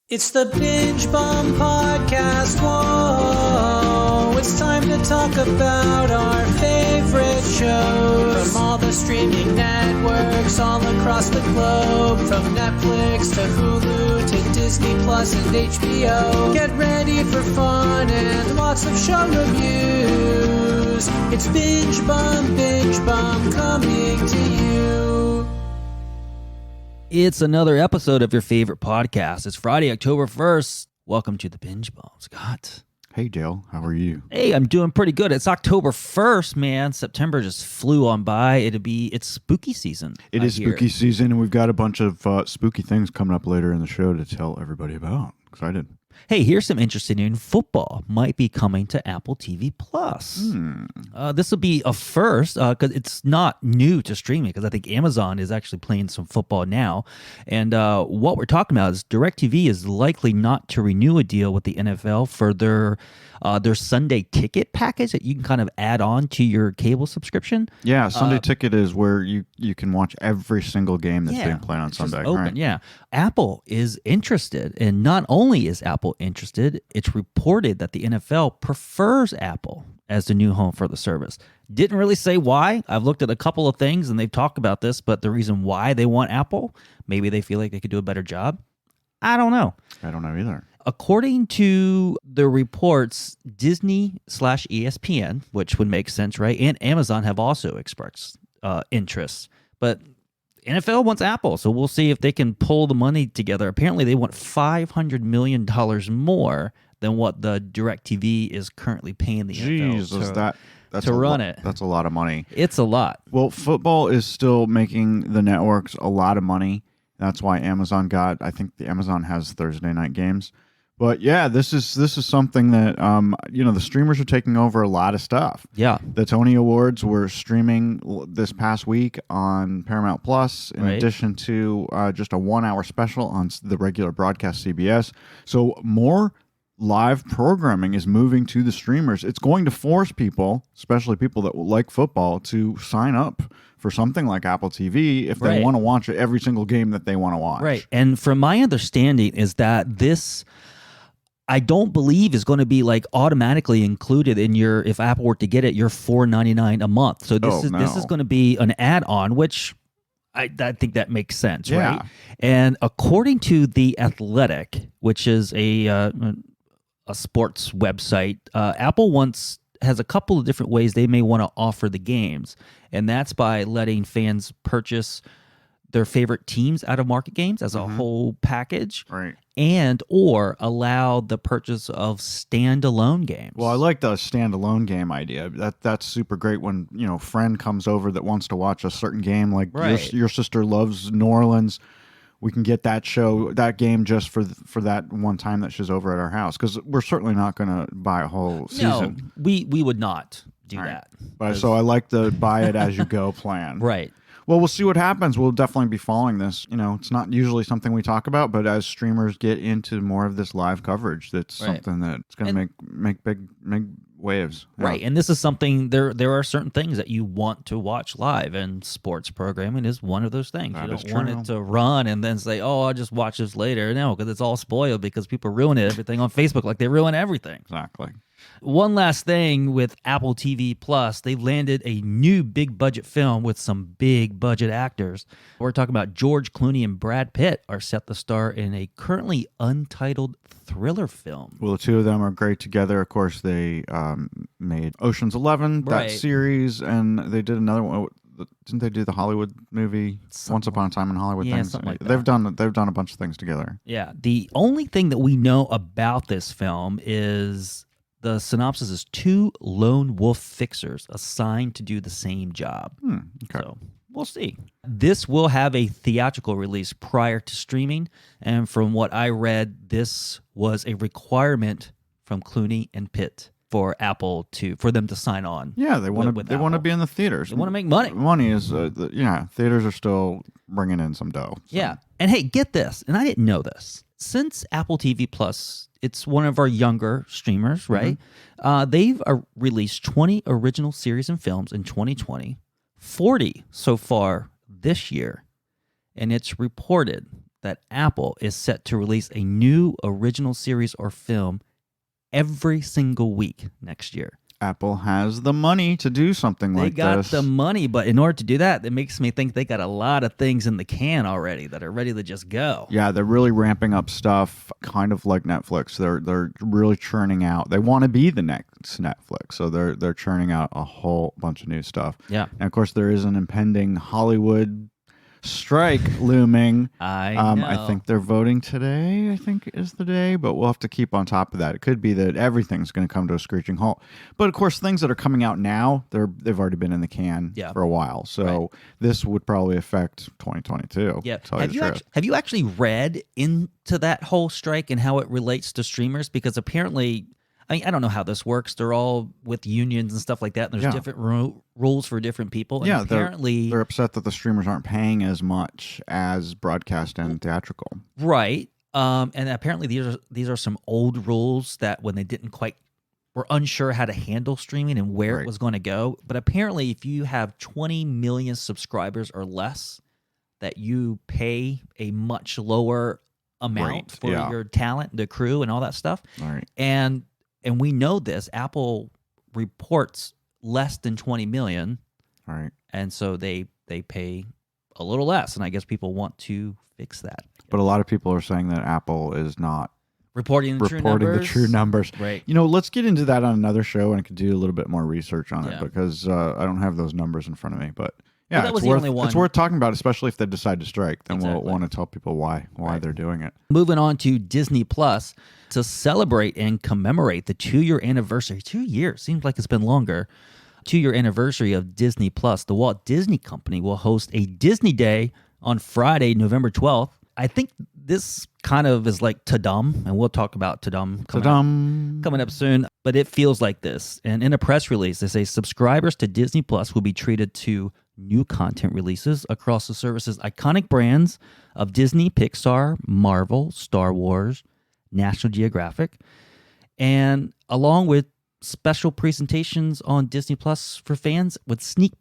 It's the Binge Bomb Podcast. Whoa, it's time to talk about our favorite shows from all the streaming networks all across the globe, from Netflix to Hulu to Disney Plus and HBO. Get ready for fun and lots of show reviews. It's Binge Bomb coming to you. It's another episode of your favorite podcast. It's Friday, October 1st. Welcome to the Binge Bomb, Scott. Hey, Dale. How are you? Hey, I'm doing pretty good. It's October 1st, man. September just flew on by. It's spooky season. It is spooky season, and we've got a bunch of spooky things coming up later in the show to tell everybody about. Excited. Hey, here's some interesting news. Football might be coming to Apple TV Plus. This will be a first because it's not new to streaming, because I think Amazon is actually playing some football now. And what we're talking about is DirecTV is likely not to renew a deal with the NFL for their Sunday ticket package that you can kind of add on to your cable subscription. Yeah, Sunday ticket is where you can watch every single game that's being played on Sunday. Open, right? Yeah. Apple is interested, and not only is Apple interested, it's reported that the NFL prefers Apple as the new home for the service. Didn't really say why. I've looked at a couple of things, and they've talked about this, but the reason why they want Apple, maybe they feel like they could do a better job. I don't know. I don't know either. According to the reports, Disney/ESPN, which would make sense, right, and Amazon have also expressed interest. But NFL wants Apple, so we'll see if they can pull the money together. Apparently, they want $500 million more than what the DirecTV is currently paying the NFL to run it. That's a lot of money. It's a lot. Well, football is still making the networks a lot of money. That's why I think the Amazon has Thursday night games. But yeah, this is something that the streamers are taking over a lot of stuff. Yeah, the Tony Awards were streaming this past week on Paramount Plus, in addition to just a 1-hour special on the regular broadcast CBS. So more live programming is moving to the streamers. It's going to force people, especially people that like football, to sign up for something like Apple TV if they want to watch every single game that they want to watch. Right, and from my understanding is that this, I don't believe, is going to be like automatically included in your, if Apple were to get it, your $4.99 a month. So this is going to be an add-on, which I think that makes sense, right? And according to The Athletic, which is a sports website, Apple has a couple of different ways they may want to offer the games, and that's by letting fans purchase their favorite teams out of market games as a whole package, right? And or allow the purchase of standalone games. Well, I like the standalone game idea. That's super great when a friend comes over that wants to watch a certain game, like your sister loves New Orleans. We can get that game just for that one time that she's over at our house, because we're certainly not going to buy a whole season. No, we would not do that. But so I like the buy it as you go plan. Right. Well, we'll see what happens. We'll definitely be following this. It's not usually something we talk about, but as streamers get into more of this live coverage, that's something that's going to make big waves. Yeah. Right, and this is something, there are certain things that you want to watch live, and sports programming is one of those things. You don't want it to run and then say, oh, I'll just watch this later. No, because it's all spoiled because people ruin everything on Facebook like they ruin everything. Exactly. One last thing with Apple TV Plus, they landed a new big budget film with some big budget actors. We're talking about George Clooney and Brad Pitt are set to star in a currently untitled thriller film. Well, the two of them are great together. Of course, they made Ocean's 11, that series, and they did another one. Didn't they do the Hollywood movie Once Upon a Time in Hollywood? Something like that. They've done a bunch of things together. Yeah. The only thing that we know about this film is the synopsis is 2 lone wolf fixers assigned to do the same job. Okay. So we'll see. This will have a theatrical release prior to streaming, and from what I read, this was a requirement from Clooney and Pitt for Apple for them to sign on. Yeah, they want to be in the theaters. They want to make money. Money is theaters are still bringing in some dough. So. Yeah, and hey, get this, and I didn't know this. Since Apple TV Plus, it's one of our younger streamers, right? They've released 20 original series and films in 2020, 40 so far this year, and it's reported that Apple is set to release a new original series or film every single week next year. Apple has the money to do something like this. They got the money, but in order to do that, it makes me think they got a lot of things in the can already that are ready to just go. Yeah, they're really ramping up stuff, kind of like Netflix. They're really churning out. They want to be the next Netflix, so they're churning out a whole bunch of new stuff. Yeah, and of course there is an impending Hollywood strike looming. I know. I think they're voting today, I think is the day, but we'll have to keep on top of that. It could be that everything's going to come to a screeching halt. But of course, things that are coming out now, they've already been in the can for a while. So this would probably affect 2022. Yeah. Have you actually read into that whole strike and how it relates to streamers? Because apparently, I mean, I don't know how this works. They're all with unions and stuff like that. And there's different rules for different people. And apparently they're upset that the streamers aren't paying as much as broadcast and theatrical. Right. And apparently these are some old rules that when they were unsure how to handle streaming and where it was going to go. But apparently if you have 20 million subscribers or less, that you pay a much lower amount for your talent, the crew, and all that stuff. Right. And we know this. Apple reports less than 20 million. Right. And so they pay a little less. And I guess people want to fix that. But a lot of people are saying that Apple is not reporting the true numbers. Right. You know, let's get into that on another show, and I could do a little bit more research on it because I don't have those numbers in front of me. But yeah, that was the only one. It's worth talking about, especially if they decide to strike. Then we'll want to tell people why they're doing it. Moving on to Disney Plus, to celebrate and commemorate the 2-year anniversary. 2 years seems like it's been longer. 2-year anniversary of Disney Plus. The Walt Disney Company will host a Disney Day on Friday, November 12th. I think this kind of is like Tadum, and we'll talk about Tadum coming up soon, but it feels like this. And in a press release, they say subscribers to Disney Plus will be treated to new content releases across the service's iconic brands of Disney, Pixar, Marvel, Star Wars, National Geographic, and along with special presentations on Disney Plus for fans with sneak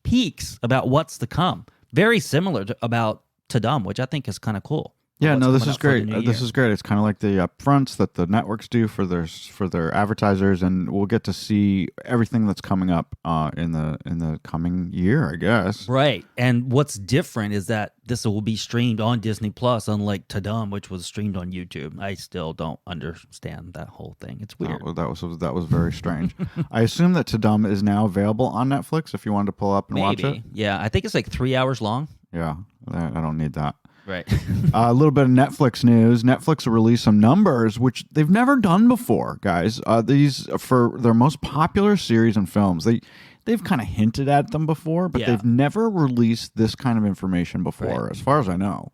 peeks about what's to come. Very similar about Tadum, which I think is kind of cool. Yeah, no, this is great. This is great. It's kind of like the upfronts that the networks do for their advertisers, and we'll get to see everything that's coming up in the coming year, I guess. Right. And what's different is that this will be streamed on Disney Plus, unlike Tadum, which was streamed on YouTube. I still don't understand that whole thing. It's weird. That was very strange. I assume that Tadum is now available on Netflix if you wanted to pull up and watch it. Yeah, I think it's like 3 hours long. Yeah, I don't need that. Right. A little bit of Netflix news. Netflix will release some numbers, which they've never done before, guys. These for their most popular series and films. They've kind of hinted at them before, but they've never released this kind of information before, as far as I know.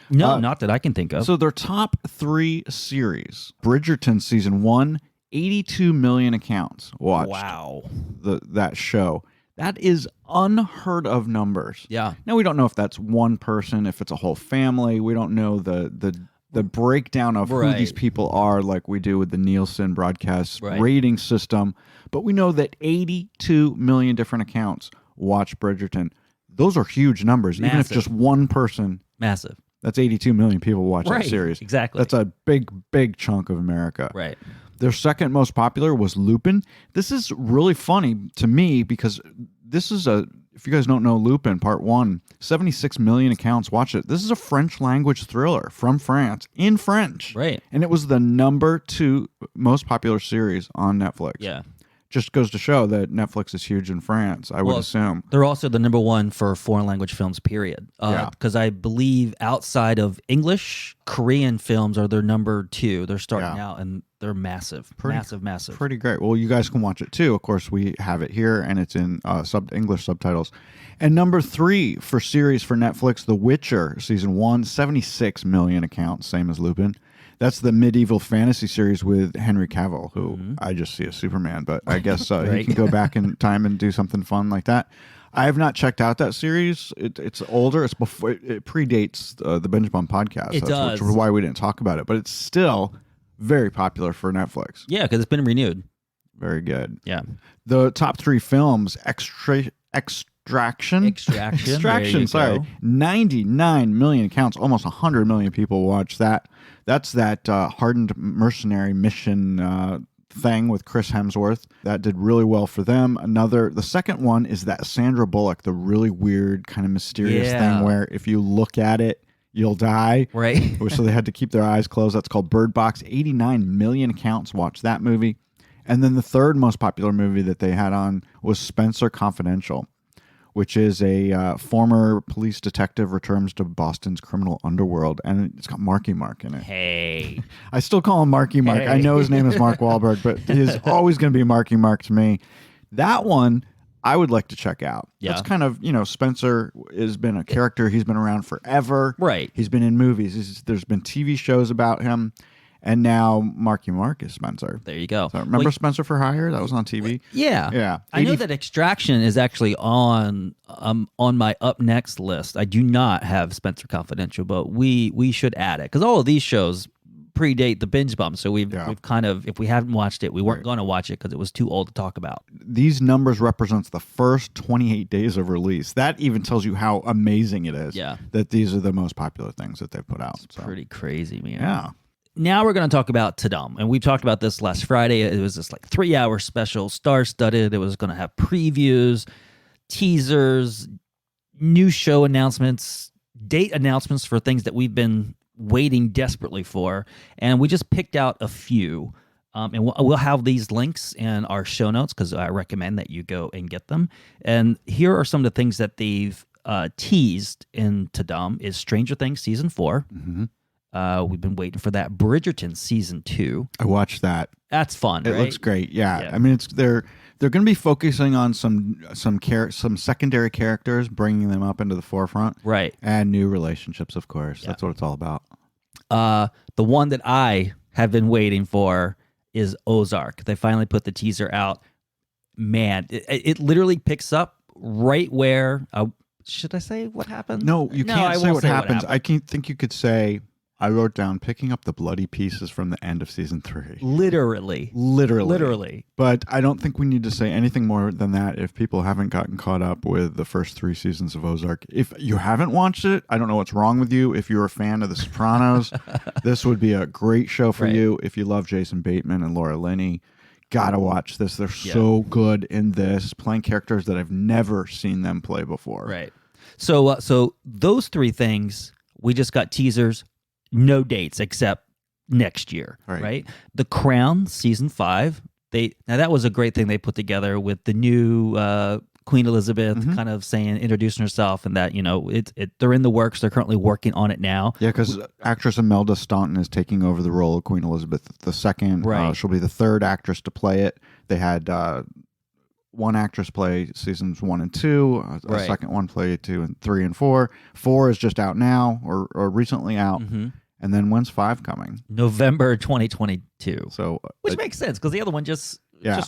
No, not that I can think of. So their top 3 series. Bridgerton Season 1, 82 million accounts watched. Wow. That show. That is unheard of numbers. Yeah. Now, we don't know if that's one person, if it's a whole family. We don't know the breakdown of who these people are like we do with the Nielsen broadcast rating system. But we know that 82 million different accounts watch Bridgerton. Those are huge numbers. Massive. Even if just one person. Massive. That's 82 million people watch that series. Exactly. That's a big, big chunk of America. Right. Their second most popular was Lupin. This is really funny to me because this is if you guys don't know Lupin, Part 1, 76 million accounts watch it. This is a French language thriller from France, in French. Right. And it was the number 2 most popular series on Netflix. Yeah. Just goes to show that Netflix is huge in France, I would assume. They're also the number 1 for foreign language films, period. Because I believe outside of English, Korean films are their number 2. They're starting out, and they're massive. Massive. Pretty great. Well, you guys can watch it too. Of course, we have it here, and it's in English subtitles. And number 3 for series for Netflix, The Witcher, Season 1, 76 million accounts, same as Lupin. That's the medieval fantasy series with Henry Cavill, who I just see as Superman, but I guess he can go back in time and do something fun like that. I have not checked out that series. It's older. It's before it predates the Binge Bomb podcast. It does. Which is why we didn't talk about it, but it's still very popular for Netflix. Yeah, because it's been renewed. Very good. Yeah. The top 3 films: Extraction. Sorry, go. 99 million accounts. Almost 100 million people watch that. That's that hardened mercenary mission thing with Chris Hemsworth. That did really well for them. The second one is that Sandra Bullock, the really weird kind of mysterious thing where if you look at it, you'll die. Right. So they had to keep their eyes closed. That's called Bird Box. 89 million accounts watched that movie. And then the third most popular movie that they had on was Spencer Confidential, which is a former police detective returns to Boston's criminal underworld, and it's got Marky Mark in it. Hey. I still call him Marky Mark. Hey. I know his name is Mark Wahlberg, but he's always going to be Marky Mark to me. That one I would like to check out. Yeah. That's kind of, Spencer has been a character. He's been around forever. Right. He's been in movies. There's been TV shows about him. And now Marky Mark is Spencer. There you go. So remember Spencer for Hire? That was on TV. Yeah. Yeah. I know that Extraction is actually on my up next list. I do not have Spencer Confidential, but we should add it because all of these shows predate the binge bump. So we've kind of, if we haven't watched it, we weren't going to watch it because it was too old to talk about. These numbers represents the first 28 days of release. That even tells you how amazing it is. Yeah. That these are the most popular things that they've put out. It's pretty crazy, man. Yeah. Now we're going to talk about Tadam. And we talked about this last Friday. It was this 3-hour special, star-studded. It was going to have previews, teasers, new show announcements, date announcements for things that we've been waiting desperately for. And we just picked out a few. And we'll have these links in our show notes because I recommend that you go and get them. And here are some of the things that they've teased in Tadam is Stranger Things Season 4. Mm-hmm. We've been waiting for that. Bridgerton Season 2. I watched that. That's fun, It right? looks great. Yeah. I mean, they're going to be focusing on some secondary characters, bringing them up into the forefront. Right. And new relationships, of course. Yeah. That's what it's all about. The one that I have been waiting for is Ozark. They finally put the teaser out. Man, it literally picks up right where... should I say what happened? No, you can't say what happens. I think you could say, I wrote down picking up the bloody pieces from the end of season 3. Literally. But I don't think we need to say anything more than that if people haven't gotten caught up with the first 3 seasons of Ozark. If you haven't watched it, I don't know what's wrong with you. If you're a fan of The Sopranos, this would be a great show for you. If you love Jason Bateman and Laura Linney, gotta watch this. They're so good in this, playing characters that I've never seen them play before. Right. So those 3 things, we just got teasers, no dates except next year. Right. The Crown Season 5. Now that was a great thing they put together with the new Queen Elizabeth kind of introducing herself, and that they're in the works. They're currently working on it now. Yeah, because actress Imelda Staunton is taking over the role of Queen Elizabeth II. Right. She'll be the 3rd actress to play it. They had one actress play seasons 1 and 2. A second one play 2 and 3 and 4. 4 is just out now or recently out. Mm-hmm. And then when's 5 coming? November 2022. So, which makes sense because the other one just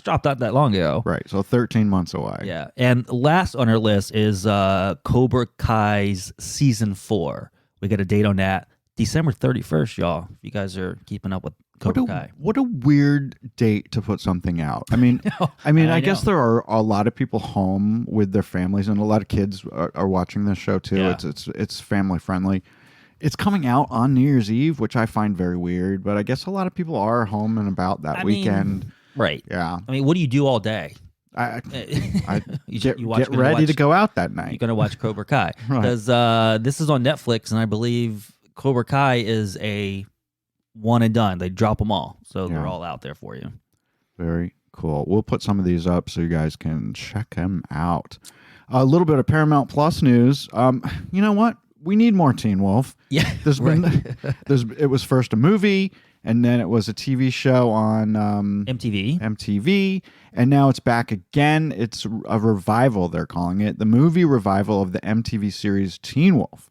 dropped out that long ago. Right. So 13 months away. Yeah. And last on our list is Cobra Kai's Season 4. We got a date on that. December 31st, y'all. If you guys are keeping up with Cobra Kai. What a weird date to put something out. I mean, I guess there are a lot of people home with their families, and a lot of kids are watching this show too. Yeah. It's family friendly. It's coming out on New Year's Eve, which I find very weird, but I guess a lot of people are home and about that weekend. Right. Yeah. I mean, what do you do all day? I get ready to go out that night. You're going to watch Cobra Kai. Right. Because this is on Netflix, and I believe Cobra Kai is a one and done. They drop them all. So they're all out there for you. Very cool. We'll put some of these up so you guys can check them out. A little bit of Paramount Plus news. You know what? We need more Teen Wolf. Yeah. It was first a movie, and then it was a TV show on MTV, and now it's back again. It's a revival, they're calling it. The movie revival of the MTV series Teen Wolf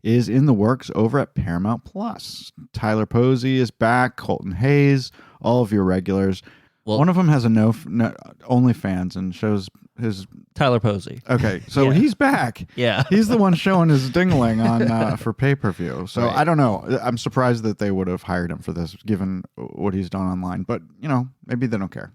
is in the works over at Paramount Plus. Tyler Posey is back, Colton Hayes, all of your regulars. Well, one of them has a no OnlyFans and shows his Tyler Posey. Okay, so he's back. Yeah, he's the one showing his dingling on for pay-per-view. So I don't know. I'm surprised that they would have hired him for this, given what he's done online. But maybe they don't care.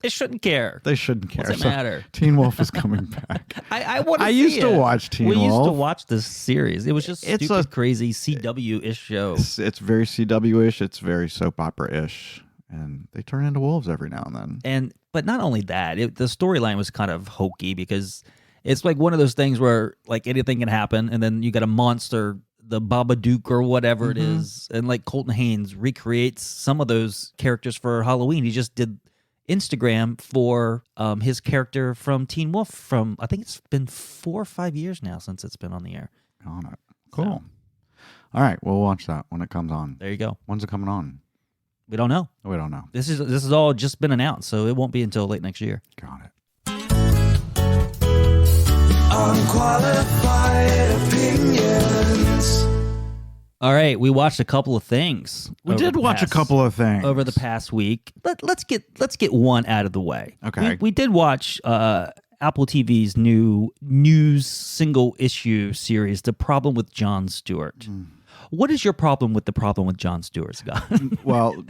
They shouldn't care. They shouldn't care. What's it matter? Teen Wolf is coming back. I want to I used to watch Teen Wolf. We used to watch this series. It was just stupid, crazy CW-ish show. It's very CW-ish. It's very soap opera-ish. And they turn into wolves every now and then. But not only that, the storyline was kind of hokey because it's like one of those things where like anything can happen, and then you got a monster, the Babadook or whatever it is, and like Colton Haynes recreates some of those characters for Halloween. He just did Instagram for his character from Teen Wolf from, I think it's been 4 or 5 years now since it's been on the air. On it. Cool. All right, we'll watch that when it comes on. There you go. When's it coming on? We don't know. We don't know. This is all just been announced, so it won't be until late next year. Got it. Unqualified opinions. All right, we watched a couple of things. We did watch a couple of things over the past week. Let's get one out of the way. Okay. We did watch Apple TV's new news single issue series, The Problem with Jon Stewart. What is your problem with The Problem with Jon Stewart, Scott? Well,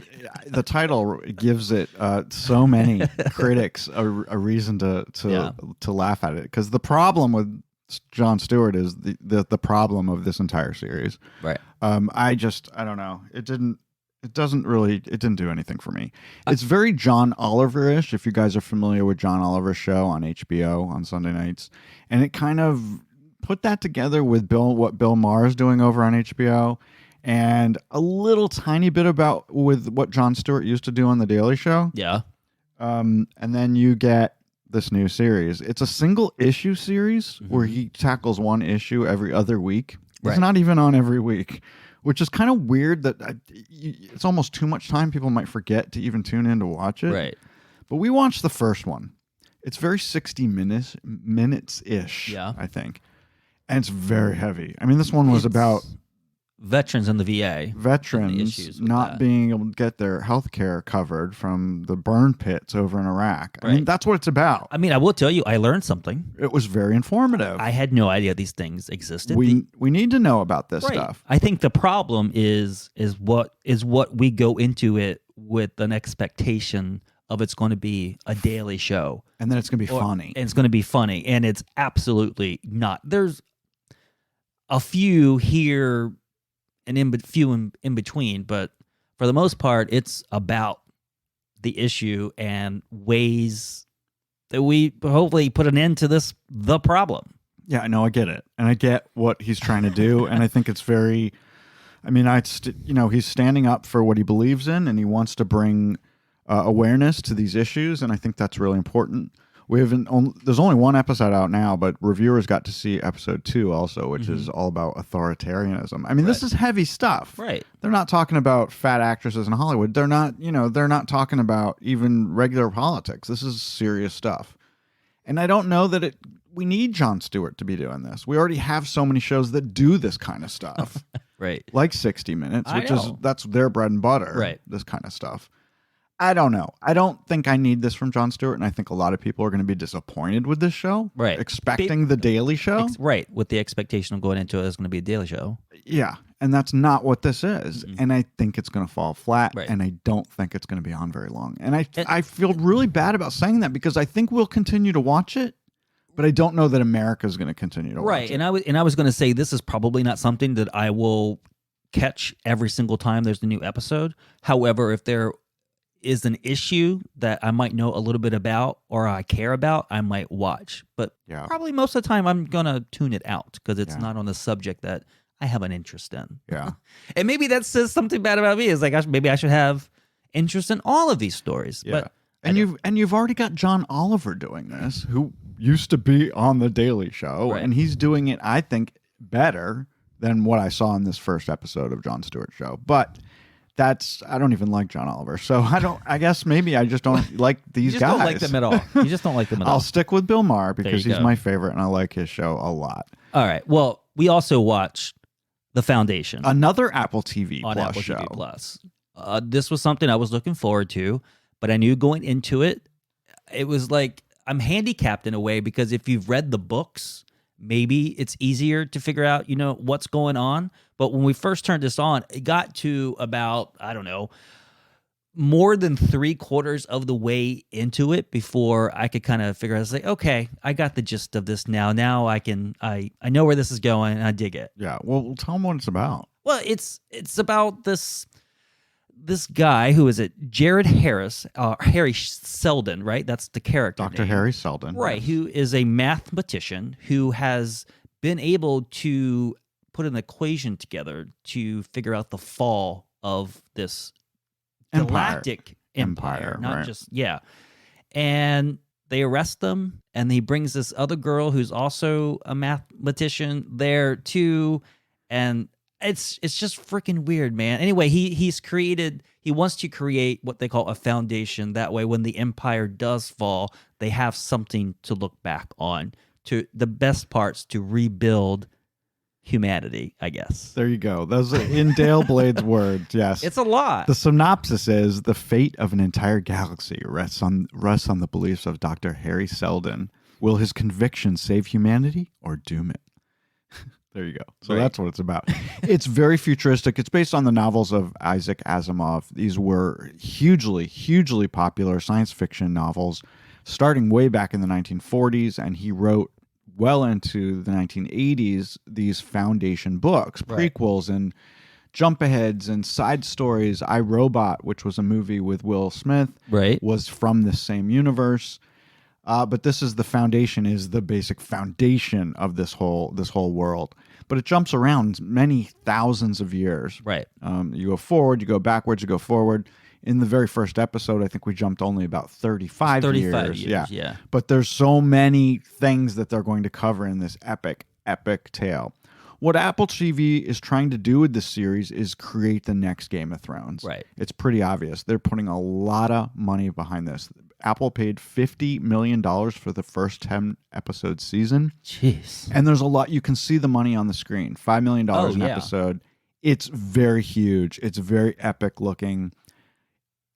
the title gives it so many critics a reason to laugh at it, because the problem with Jon Stewart is the problem of this entire series. Right. I don't know. It didn't do anything for me. It's very John Oliver-ish, if you guys are familiar with John Oliver's show on HBO on Sunday nights. And it kind of put that together with what Bill Maher is doing over on HBO, and a little tiny bit with what Jon Stewart used to do on The Daily Show. Yeah. And then you get this new series. It's a single issue series where he tackles one issue every other week. Right. It's not even on every week, which is kind of weird that it's almost too much time. People might forget to even tune in to watch it. Right. But we watched the first one. It's very 60 minutes-ish, I think. And it's very heavy. I mean, this one was about veterans in the VA. Veterans not being able to get their health care covered from the burn pits over in Iraq. Right. I mean, that's what it's about. I mean, I will tell you, I learned something. It was very informative. I had no idea these things existed. We need to know about this stuff. I think the problem is what we go into it with an expectation of it's going to be a daily show. And then it's going to be funny. And it's going to be funny. And it's absolutely not. There's a few here and few in between, but for the most part, it's about the issue and ways that we hopefully put an end to the problem. Yeah, no, I get it. And I get what he's trying to do. And I think it's very, I mean, he's standing up for what he believes in, and he wants to bring awareness to these issues. And I think that's really important. There's only one episode out now, but reviewers got to see episode 2 also, which is all about authoritarianism. I mean, this is heavy stuff. Right. They're not talking about fat actresses in Hollywood. They're not talking about even regular politics. This is serious stuff. And I don't know that we need Jon Stewart to be doing this. We already have so many shows that do this kind of stuff. Right. Like 60 Minutes, that's their bread and butter. Right. This kind of stuff. I don't know. I don't think I need this from Jon Stewart, and I think a lot of people are going to be disappointed with this show. Right. Expecting the Daily Show. Right. With the expectation of going into it, it's going to be a Daily Show. Yeah. And that's not what this is. Mm-hmm. And I think it's going to fall flat, right. And I don't think it's going to be on very long. And I feel really bad about saying that, because I think we'll continue to watch it, but I don't know that America's going to continue to watch it. Right. And I was going to say, this is probably not something that I will catch every single time there's a new episode. However, if there is an issue that I might know a little bit about or I care about, I might watch. But probably most of the time I'm going to tune it out because it's not on the subject that I have an interest in. Yeah. And maybe that says something bad about me. It's like maybe I should have interest in all of these stories. Yeah. But you've already got John Oliver doing this, who used to be on The Daily Show, and he's doing it, I think, better than what I saw in this first episode of Jon Stewart's show. But I don't even like John Oliver, so I guess maybe I just don't like these guys. You just don't like them at all. You just don't like them at all. I'll stick with Bill Maher because he's my favorite, and I like his show a lot. All right. Well, we also watched The Foundation, another Apple TV on Plus Apple show. TV Plus. This was something I was looking forward to, but I knew going into it, it was like I'm handicapped in a way because if you've read the books, maybe it's easier to figure out, what's going on. But when we first turned this on, it got to about, I don't know, more than 3/4 of the way into it before I could kind of figure out. I was like, okay, I got the gist of this now. Now I know where this is going, and I dig it. Yeah. Well, tell them what it's about. Well, it's about this guy who is it? Jared Harris, Harry Seldon, right? That's the character. Dr. name. Harry Seldon. Right, who is a mathematician who has been able to put an equation together to figure out the fall of this galactic empire, not right. just and they arrest them, and he brings this other girl who's also a mathematician there too, and it's just freaking weird, man. Anyway, he wants to create what they call a foundation. That way, when the empire does fall, they have something to look back on, to the best parts to rebuild humanity, I guess. There you go. Those are in Dale Blade's words. Yes, it's a lot. The synopsis is: the fate of an entire galaxy rests on the beliefs of Dr. Harry Seldon. Will his conviction save humanity or doom it? There you go. So that's what it's about. It's very futuristic. It's based on the novels of Isaac Asimov. These were hugely, hugely popular science fiction novels starting way back in the 1940s, and he wrote well into the 1980s these foundation books, prequels and jump aheads and side stories. I, Robot, which was a movie with Will Smith, was from the same universe. But this is the foundation, is the basic foundation of this whole world. But it jumps around many thousands of years. Right. You go forward, you go backwards, you go forward. In the very first episode, I think we jumped only about 35 years. Yeah. But there's so many things that they're going to cover in this epic tale. What Apple TV is trying to do with this series is create the next Game of Thrones. Right. It's pretty obvious. They're putting a lot of money behind this. Apple paid $50 million for the first 10 episode season. Jeez. And there's a lot. You can see the money on the screen. $5 million an episode. It's very huge. It's very epic looking.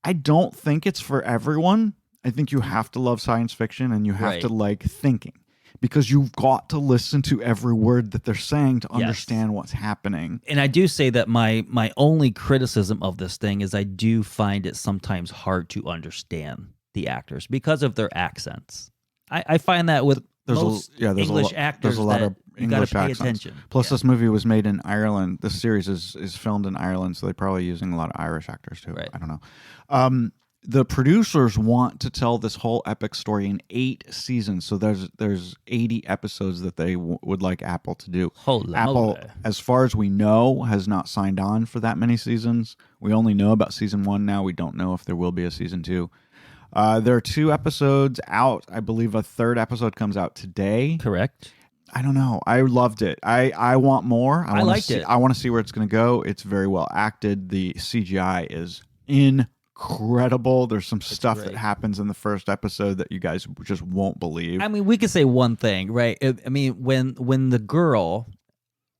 I don't think it's for everyone. I think you have to love science fiction and you have to like thinking, because you've got to listen to every word that they're saying to understand what's happening. And I do say that my only criticism of this thing is I do find it sometimes hard to understand the actors because of their accents. I find that with most English actors, there's a lot of English pay accents. Attention. Plus, this movie was made in Ireland. This series is filmed in Ireland, so they're probably using a lot of Irish actors too. I don't know. The producers want to tell this whole epic story in 8 seasons, so there's 80 episodes that they would like Apple to do. Apple, as far as we know, has not signed on for that many seasons. We only know about season 1 now. We don't know if there will be a season 2. There are 2 episodes out. I believe a 3rd episode comes out today. Correct. I don't know. I loved it. I want more. I liked it. I want to see where it's going to go. It's very well acted. The CGI is incredible. There's some stuff that happens in the first episode that you guys just won't believe. I mean, we could say one thing, right? I mean, when the girl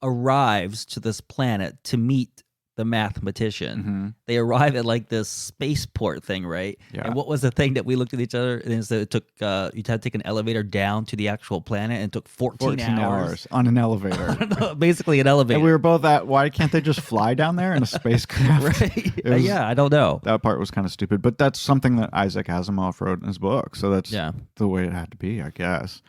arrives to this planet to meet the mathematician, they arrive at like this spaceport thing, right? Yeah. And what was the thing that we looked at each other and said it took you had to take an elevator down to the actual planet, and it took 14 hours on an elevator. Basically an elevator. And we were both at, why can't they just fly down there in a spacecraft? Right. Yeah, I don't know. That part was kind of stupid, but that's something that Isaac Asimov wrote in his book, so that's the way it had to be, I guess.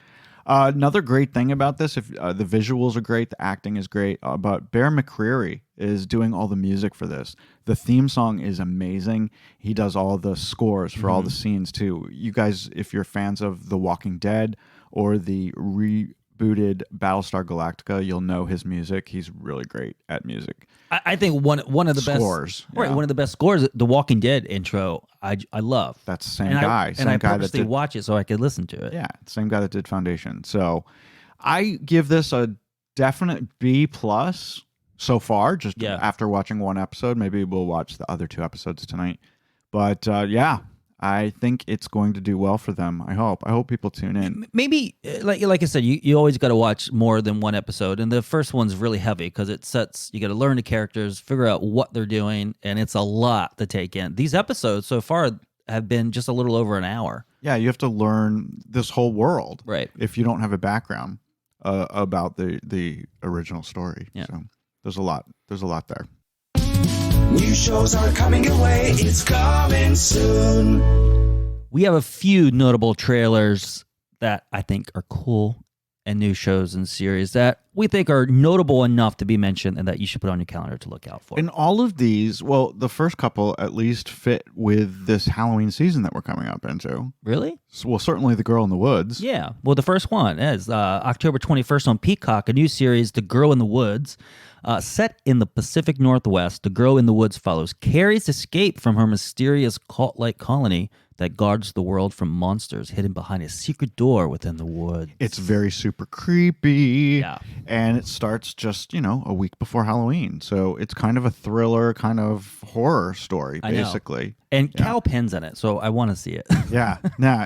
Another great thing about this, if the visuals are great, the acting is great, but Bear McCreary is doing all the music for this. The theme song is amazing. He does all the scores for all the scenes too. You guys, if you're fans of The Walking Dead or the rebooted Battlestar Galactica, you'll know his music. He's really great at music. I think one of the scores, best one of the best scores, The Walking Dead intro. I love. That's the same guy. I purposely watch it so I could listen to it. Yeah, same guy that did Foundation. So I give this a definite B+ so far. Just after watching 1 episode, maybe we'll watch the other 2 episodes tonight. But I think it's going to do well for them. I hope people tune in. Maybe, like I said, you always got to watch more than 1 episode, and the first one's really heavy because you got to learn the characters, figure out what they're doing, and it's a lot to take in. These episodes so far have been just a little over an hour. Yeah, you have to learn this whole world, right? If you don't have a background about the original story. Yeah. So there's a lot there. New shows are coming your way. It's coming soon. We have a few notable trailers that I think are cool and new shows and series that we think are notable enough to be mentioned and that you should put on your calendar to look out for. And all of these, well, the first couple at least fit with this Halloween season that we're coming up into. Really? So, well, certainly The Girl in the Woods. Yeah. Well, the first one is October 21st on Peacock, a new series, The Girl in the Woods. Set in the Pacific Northwest, The Girl in the Woods follows Carrie's escape from her mysterious cult-like colony that guards the world from monsters hidden behind a secret door within the woods. It's very super creepy. Yeah. And it starts just, a week before Halloween. So it's kind of a thriller, kind of horror story, basically. And Cal Penn's in it, so I want to see it. Yeah.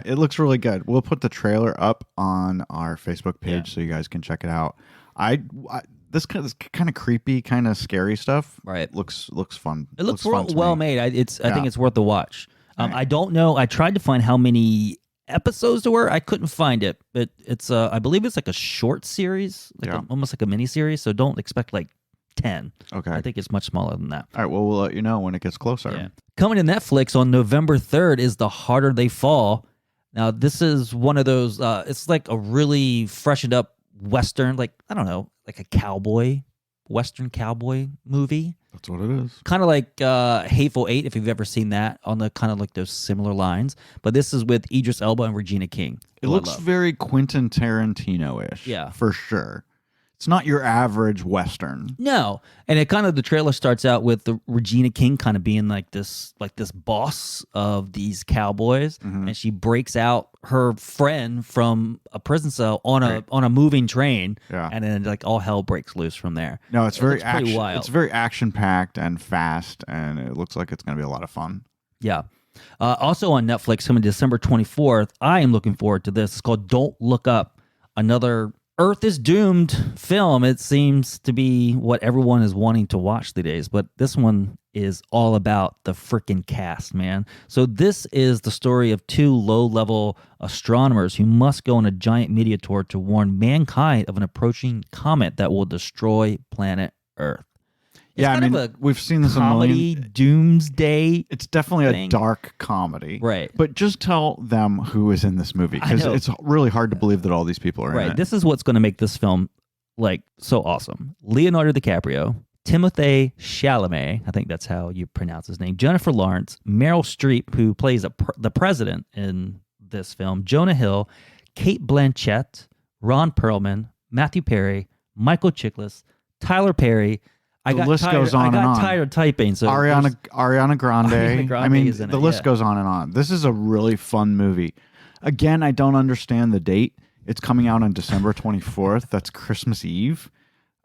It looks really good. We'll put the trailer up on our Facebook page so you guys can check it out. This kind of creepy, kind of scary stuff. Right. Looks fun. It looks fun well made. I think it's worth the watch. I don't know. I tried to find how many episodes there were. I couldn't find it. But it's I believe it's like a short series, almost like a mini series. So don't expect like 10. Okay. I think it's much smaller than that. All right. Well, we'll let you know when it gets closer. Yeah. Coming to Netflix on November 3rd is The Harder They Fall. Now, this is one of those, it's like a really freshened up Western, like a cowboy, Western cowboy movie. That's what it is. Kind of like Hateful Eight, if you've ever seen that, on the kind of like those similar lines. But this is with Idris Elba and Regina King. It looks very Quentin Tarantino-ish. Yeah. For sure. It's not your average Western. No. And the trailer starts out with the Regina King kind of being like this boss of these cowboys. Mm-hmm. And she breaks out her friend from a prison cell on a moving train. Yeah. And then like all hell breaks loose from there. No, it's very wild. It's very action-packed and fast, and it looks like it's going to be a lot of fun. Yeah. Also on Netflix, coming December 24th, I am looking forward to this. It's called Don't Look Up, another Earth is Doomed film. It seems to be what everyone is wanting to watch these days, but this one is all about the freaking cast, man. So this is the story of two low-level astronomers who must go on a giant meteor to warn mankind of an approaching comet that will destroy planet Earth. We've seen this comedy, doomsday. It's definitely a dark comedy, right? But just tell them who is in this movie, because it's really hard to believe that all these people are in it. This is what's going to make this film like so awesome. Leonardo DiCaprio, Timothée Chalamet, I think that's how you pronounce his name, Jennifer Lawrence, Meryl Streep, who plays the president in this film, Jonah Hill, Kate Blanchett, Ron Perlman, Matthew Perry, Michael Chiklis, Tyler Perry. The list goes on and on. I got tired of typing. So Ariana Grande. I mean, the list goes on and on. This is a really fun movie. Again, I don't understand the date. It's coming out on December 24th. That's Christmas Eve.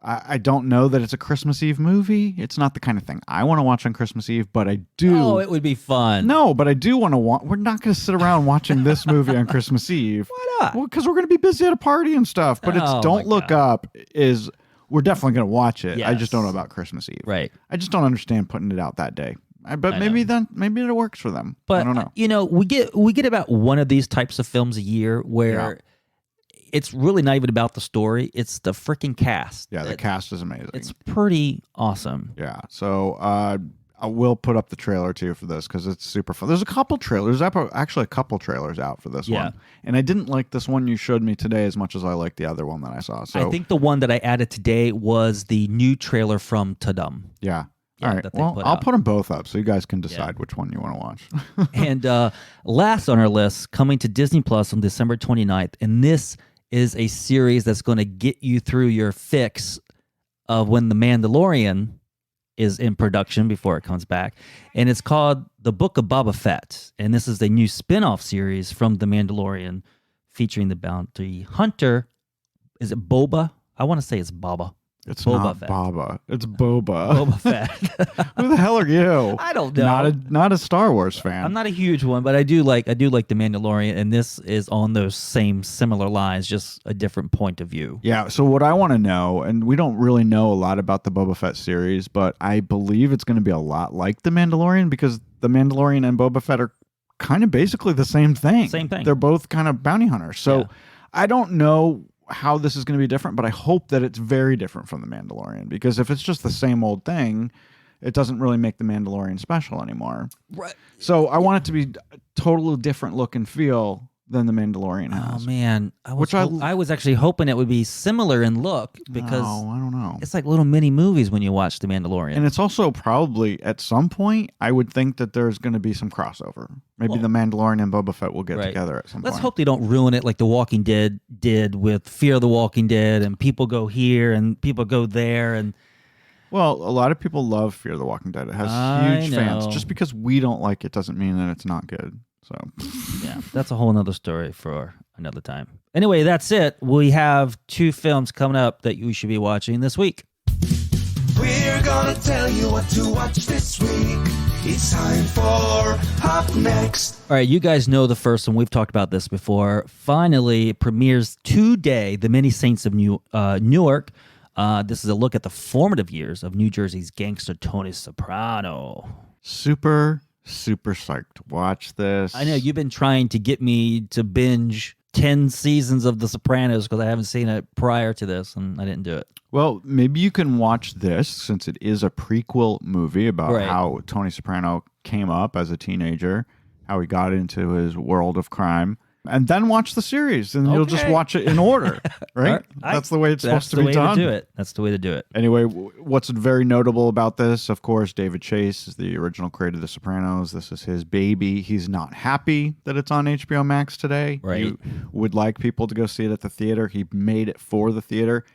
I don't know that it's a Christmas Eve movie. It's not the kind of thing I want to watch on Christmas Eve, but I do. Oh, it would be fun. No, but I do want to watch. We're not going to sit around watching this movie on Christmas Eve. Why not? Well, because we're going to be busy at a party and stuff. But it's Don't Look Up is... We're definitely going to watch it. Yes. I just don't know about Christmas Eve. Right. I just don't understand putting it out that day. But maybe it works for them. But I don't know. We get about one of these types of films a year where it's really not even about the story. It's the freaking cast. Yeah, the cast is amazing. It's pretty awesome. Yeah. So I will put up the trailer too for this because it's super fun. There's a couple trailers. Actually, a couple trailers out for this one. And I didn't like this one you showed me today as much as I liked the other one that I saw. So I think the one that I added today was the new trailer from Tadum. Yeah. All right. Well, I'll put them both up so you guys can decide which one you want to watch. And last on our list, coming to Disney Plus on December 29th. And this is a series that's going to get you through your fix of when The Mandalorian is in production before it comes back. And it's called The Book of Boba Fett. And this is a new spin-off series from The Mandalorian featuring the bounty hunter. Is it Boba? I want to say it's Baba. It's Boba not Fett. Baba. It's Boba. Boba Fett. Who the hell are you? I don't know. Not a Star Wars fan. I'm not a huge one, but I do like The Mandalorian, and this is on those same similar lines, just a different point of view. Yeah. So what I want to know, and we don't really know a lot about the Boba Fett series, but I believe it's going to be a lot like The Mandalorian because The Mandalorian and Boba Fett are kind of basically the same thing. Same thing. They're both kind of bounty hunters. So I don't know how this is going to be different, but I hope that it's very different from The Mandalorian because if it's just the same old thing, it doesn't really make The Mandalorian special anymore. Right. So I want it to be a totally different look and feel than The Mandalorian has. Oh man, I was actually hoping it would be similar in look because I don't know. It's like little mini movies when you watch The Mandalorian. And it's also probably at some point I would think that there's going to be some crossover. Maybe The Mandalorian and Boba Fett will get together at some point. Let's hope they don't ruin it like The Walking Dead did with Fear the Walking Dead, and people go here and people go there and. Well, a lot of people love Fear the Walking Dead. It has huge fans. Just because we don't like it doesn't mean that it's not good. So yeah, that's a whole nother story for another time. Anyway, that's it. We have 2 films coming up that you should be watching this week. We're gonna tell you what to watch this week. It's time for Up Next. All right, you guys know the first one. We've talked about this before. Finally premieres today, The Many Saints of Newark. This is a look at the formative years of New Jersey's gangster Tony Soprano. Super psyched. Watch this. I know you've been trying to get me to binge 10 seasons of The Sopranos because I haven't seen it prior to this, and I didn't do it. Well, maybe you can watch this since it is a prequel movie about how Tony Soprano came up as a teenager, how he got into his world of crime. And then watch the series, and you'll just watch it in order, right? That's the way it's supposed to be done. That's the way to do it. Anyway, what's very notable about this, of course, David Chase is the original creator of The Sopranos. This is his baby. He's not happy that it's on HBO Max today. Right. He would like people to go see it at the theater. He made it for the theater.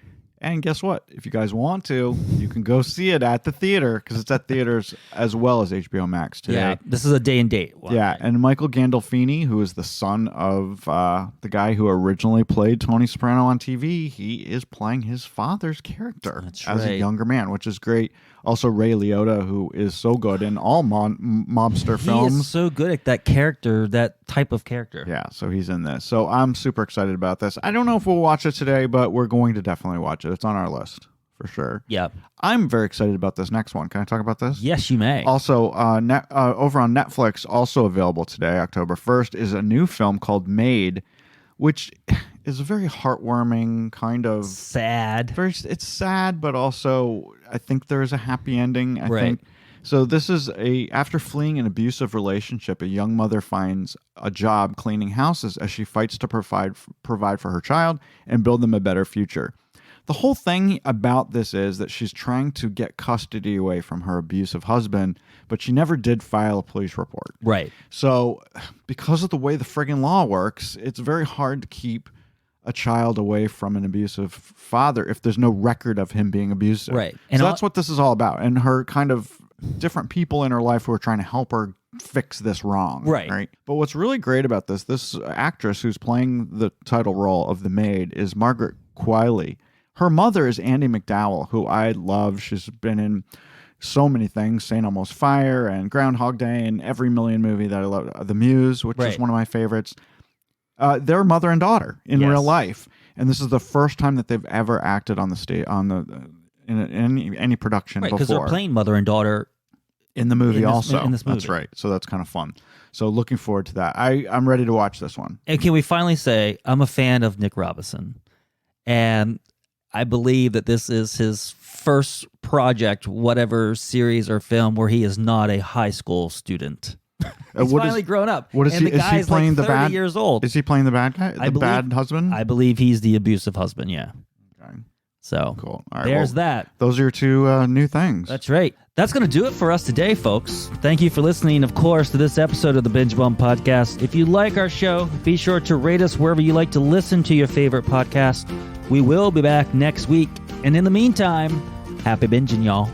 And guess what? If you guys want to, you can go see it at the theater because it's at theaters as well as HBO Max today. Yeah, this is a day and date one. Yeah, and Michael Gandolfini, who is the son of the guy who originally played Tony Soprano on TV, he is playing his father's character as a younger man, which is great. Also, Ray Liotta, who is so good in all mobster films. He is so good at that character, that type of character. Yeah, so he's in this. So I'm super excited about this. I don't know if we'll watch it today, but we're going to definitely watch it. It's on our list for sure. Yeah. I'm very excited about this next one. Can I talk about this? Yes, you may. Also, over on Netflix, also available today, October 1st, is a new film called Made, which is a very heartwarming kind of sad. It's sad, but also I think there is a happy ending. I think so. This is after fleeing an abusive relationship, a young mother finds a job cleaning houses as she fights to provide for her child and build them a better future. The whole thing about this is that she's trying to get custody away from her abusive husband, but she never did file a police report. Right. So because of the way the friggin' law works, it's very hard to keep a child away from an abusive father if there's no record of him being abusive. Right. And so that's what this is all about. And her kind of different people in her life who are trying to help her fix this wrong. Right. But what's really great about this actress who's playing the title role of the maid is Margaret Qualley. Her mother is Andie MacDowell, who I love. She's been in so many things, St. Elmo's Fire and Groundhog Day and every million movie that I love. The Muse, which is one of my favorites. They're mother and daughter in real life. And this is the first time that they've ever acted on the stage, in any production before. Because they're playing mother and daughter in the movie also. In this movie. That's right. So that's kind of fun. So looking forward to that. I'm ready to watch this one. And can we finally say, I'm a fan of Nick Robinson. And I believe that this is his first project, whatever series or film, where he is not a high school student. He's finally grown up. What is and he? The guy's is he playing like 30 the bad? Years old. Is he playing the bad guy? Bad husband? I believe he's the abusive husband. Yeah. Okay. So cool. All right, there's that. Those are your 2 new things. That's right. That's going to do it for us today, folks. Thank you for listening, of course, to this episode of the Binge Bum Podcast. If you like our show, be sure to rate us wherever you like to listen to your favorite podcast. We will be back next week. And in the meantime, happy binging, y'all.